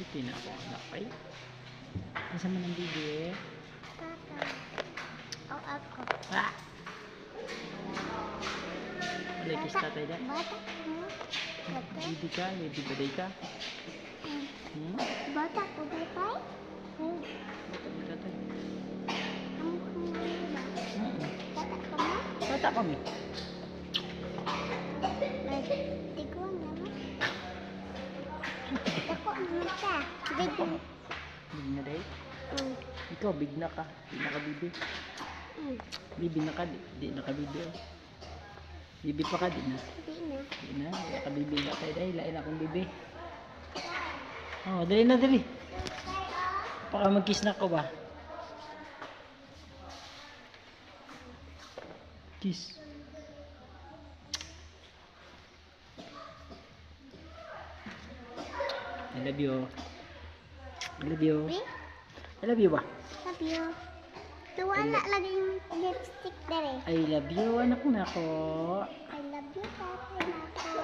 Ito na ako anak ay. Kasama ng bibi. Tata. O ako. Ah! Wala kis tatay dyan. Bata ko. Bata. Bibi ka, bibi baday ka. Bata ko, batay. Oh, bata ni tatay. Ang kumuli ba? Bata ka mo? Bata kami. Tiguan naman. Ako naman ka. Big. Big na day. Ikaw, big na ka. Big na ka, bibi. Bibi na ka, di na ka, bibi. Bibi pa ka, di na. Di na. Di na, di ka, bibi na tayo. Dahil, lain akong bibi. Oh, dali na, dali. Baka mag-kiss na ko ba? Kiss. I love you. I love you. I love you ba? Love you. Tuwala lagi yung lipstick dere. I love you, anak na ko. I love you, tatay na ako.